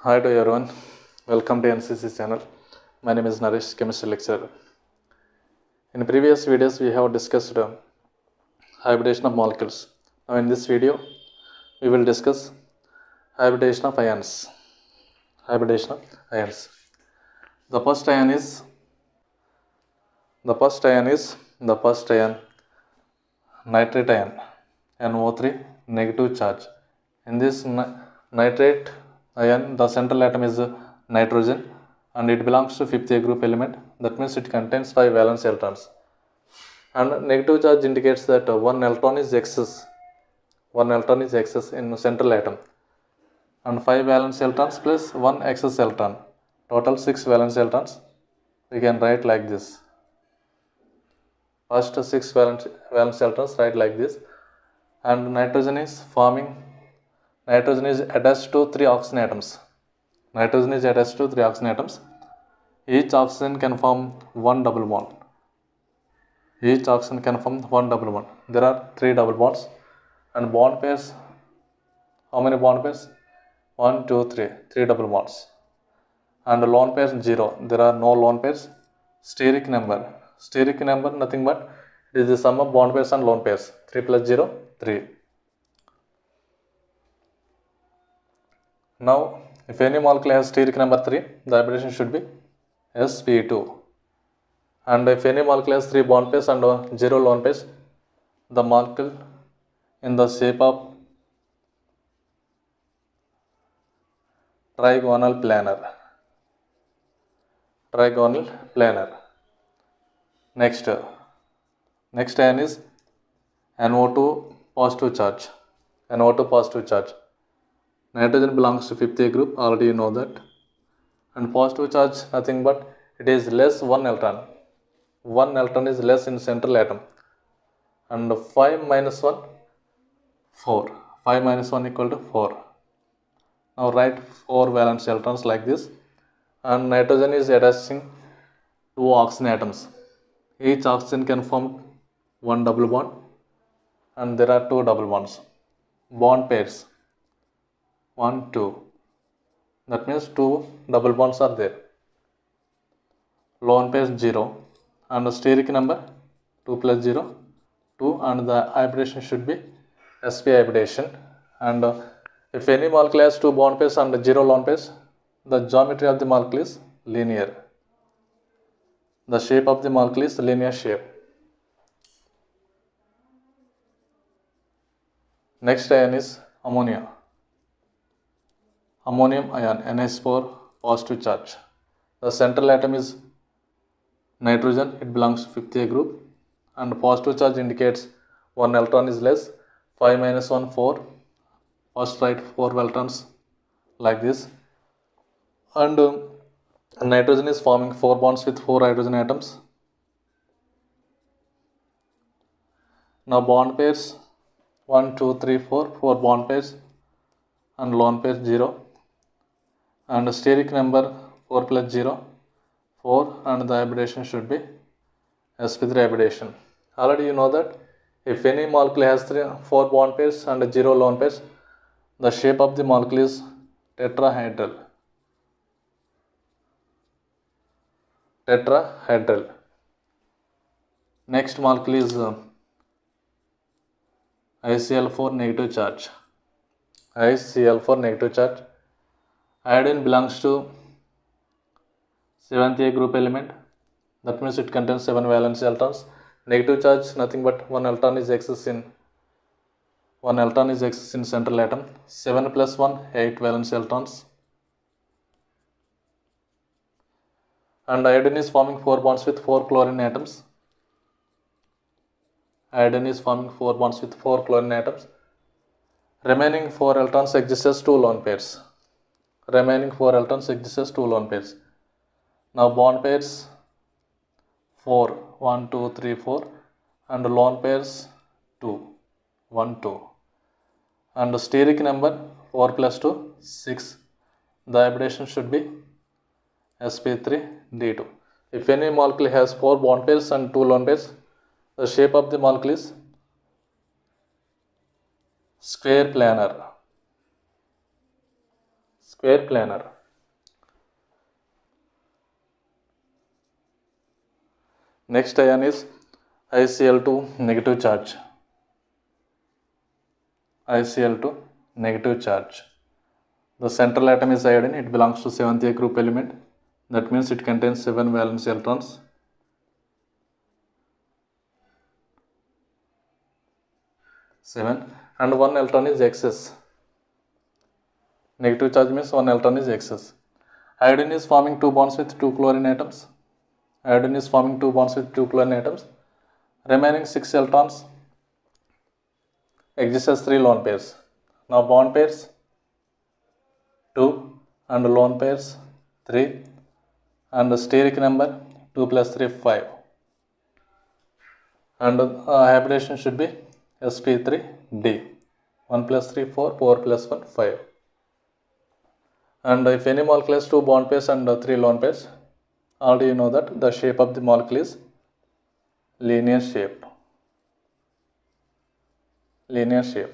Hi to everyone, welcome to NCC channel. My name is Naresh, chemistry lecturer. In previous videos we have discussed hybridization of molecules. Now in this video we will discuss hybridization of ions. Hybridization of ions. The first ion nitrate ion, NO3 negative charge. In this nitrate ion, the central atom is nitrogen and it belongs to fifth A group element. That means it contains 5 valence electrons. And negative charge indicates that one electron is excess. One electron is excess in central atom. And 5 valence electrons plus 1 excess electron. Total 6 valence electrons. We can write like this. First 6 valence electrons write like this. And nitrogen is attached to 3 oxygen atoms. Nitrogen is attached to 3 oxygen atoms. Each oxygen can form one double bond. There are 3 double bonds. And bond pairs, how many bond pairs? 1, 2, 3. 3 double bonds. And lone pairs 0. There are no lone pairs. Steric number nothing but it is the sum of bond pairs and lone pairs. 3 plus 0, 3. Now, if any molecule has steric number 3, the hybridization should be sp2. And if any molecule has 3 bond pairs and 0 lone pairs, the molecule in the shape of trigonal planar. Next ion is NO2 positive charge. Nitrogen belongs to fifth A group, already you know that. And positive charge nothing but it is less 1 electron. 1 electron is less in central atom. And 5 minus 1, 4. 5 minus 1 equal to 4. Now write 4 valence electrons like this. And nitrogen is attaching 2 oxygen atoms. Each oxygen can form one double bond. And there are 2 double bonds. Bond pairs 1, 2. That means 2 double bonds are there. Lone pairs 0. And the steric number 2 plus 0, 2. And the hybridization should be sp hybridization. And if any molecule has 2 bond pairs and 0 lone pairs, the geometry of the molecule is linear. The shape of the molecule is linear shape. Next ion is ammonia. Ammonium ion, NH4 positive charge. The central atom is nitrogen, it belongs to fifth A group. And positive charge indicates 1 electron is less. 5 minus 1, 4. First write 4 electrons like this. And nitrogen is forming 4 bonds with 4 hydrogen atoms. Now bond pairs 1, 2, 3, 4. 4 bond pairs and lone pair 0. And steric number 4 plus 0, 4. And the hybridization should be sp3 hybridization. Already you know that if any molecule has 4 bond pairs and 0 lone pairs, the shape of the molecule is tetrahedral. Next molecule is ICl4 negative charge. Iodine belongs to 7th A group element. That means it contains 7 valence electrons. Negative charge nothing but 1 electron is excess in central atom. 7 plus 1, 8 valence electrons. And iodine is forming 4 bonds with 4 chlorine atoms. Remaining 4 electrons exist as 2 lone pairs. Now bond pairs 4, 1, 2, 3, 4. And lone pairs 2, 1, 2. And steric number 4 plus 2, 6. The hybridization should be sp3d2. If any molecule has 4 bond pairs and 2 lone pairs, the shape of the molecule is square planar. square planar. Next ion is ICl2 negative charge. ICl2 negative charge. The central atom is iodine. It belongs to 7th A group element. That means it contains 7 valence electrons. 7 and 1 electron is excess. Negative charge means 1 electron is excess. Iodine is forming 2 bonds with 2 chlorine atoms. Iodine is forming 2 bonds with 2 chlorine atoms. Remaining 6 electrons exist as 3 lone pairs. Now bond pairs 2 and lone pairs 3 and the steric number 2 plus 3 5. And hybridization should be sp3d. 1 plus 3 4, 4 plus 1 5. And if any molecule has 2 bond pairs and 3 lone pairs, already you know that the shape of the molecule is linear shape. Linear shape.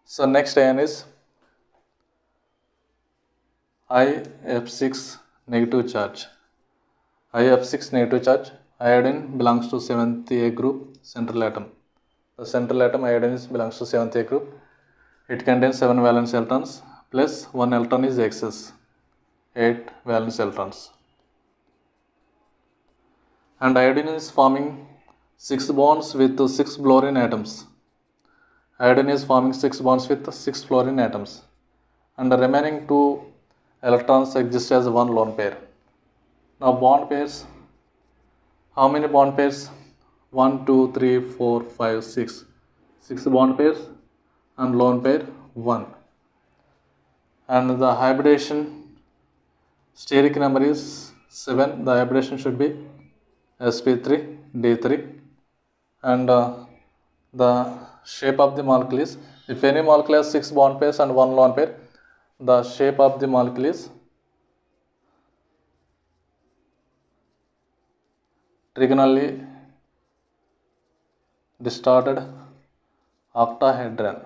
So next ion is IF6 negative charge. IF6 negative charge. Iodine belongs to 7th A group central atom. The central atom iodine belongs to 7th A group. It contains 7 valence electrons plus 1 electron is excess, 8 valence electrons. And iodine is forming 6 bonds with 6 fluorine atoms. Iodine is forming 6 bonds with 6 fluorine atoms. And the remaining 2 electrons exist as 1 lone pair. Now bond pairs. How many bond pairs? 1, 2, 3, 4, 5, 6. 6 bond pairs and lone pair 1. And the hybridization steric number is 7. The hybridization should be sp3 d3. And the shape of the molecule is, if any molecule has 6 bond pairs and 1 lone pair, the shape of the molecule is trigonally distorted octahedron.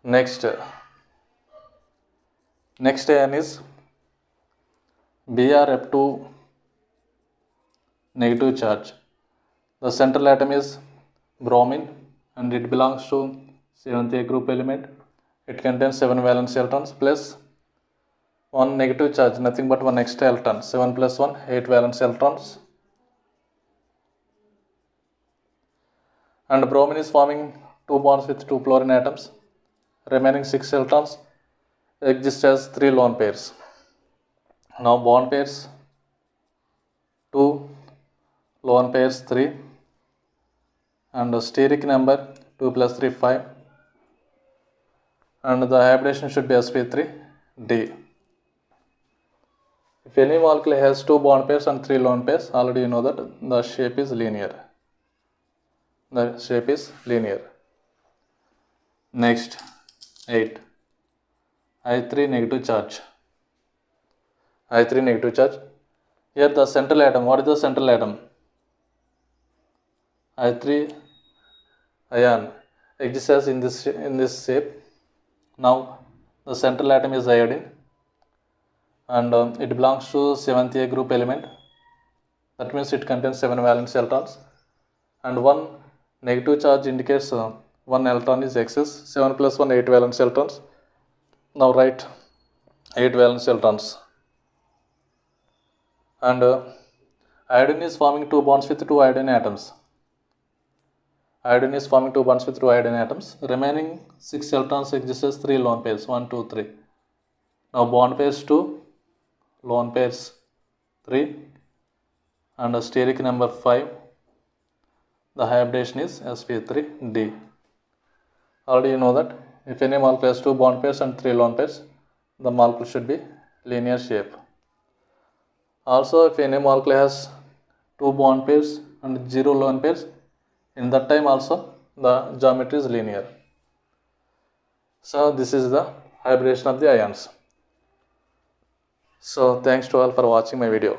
Next ion is BrF2 negative charge. The central atom is bromine and it belongs to 7th A group element. It contains 7 valence electrons plus 1 negative charge, nothing but 1 extra electron. 7 plus 1, 8 valence electrons. And bromine is forming 2 bonds with 2 fluorine atoms. Remaining 6 electrons exist as 3 lone pairs. Now bond pairs 2, lone pairs 3, and the steric number 2 plus 3 5, and the hybridization should be sp3d. If any molecule has 2 bond pairs and 3 lone pairs, already you know that the shape is linear. The shape is linear. Next 8. I3 negative charge. I3 negative charge. Here the central atom. What is the central atom? I3 ion exists as in this shape. Now the central atom is iodine, and it belongs to 7th A group element. That means it contains 7 valence electrons, and 1 negative charge indicates 1 electron is excess. 7 plus 1, 8 valence electrons. Now write 8 valence electrons. And iodine is forming 2 bonds with 2 iodine atoms. Iodine is forming 2 bonds with 2 iodine atoms. Remaining 6 electrons exist as 3 lone pairs. 1, 2, 3. Now bond pairs 2, lone pairs 3, and a steric number 5. The hybridization is sp3d. Already you know that if any molecule has 2 bond pairs and 3 lone pairs, the molecule should be linear shape. Also, if any molecule has 2 bond pairs and 0 lone pairs, in that time also the geometry is linear. So this is the hybridization of the ions. So thanks to all for watching my video.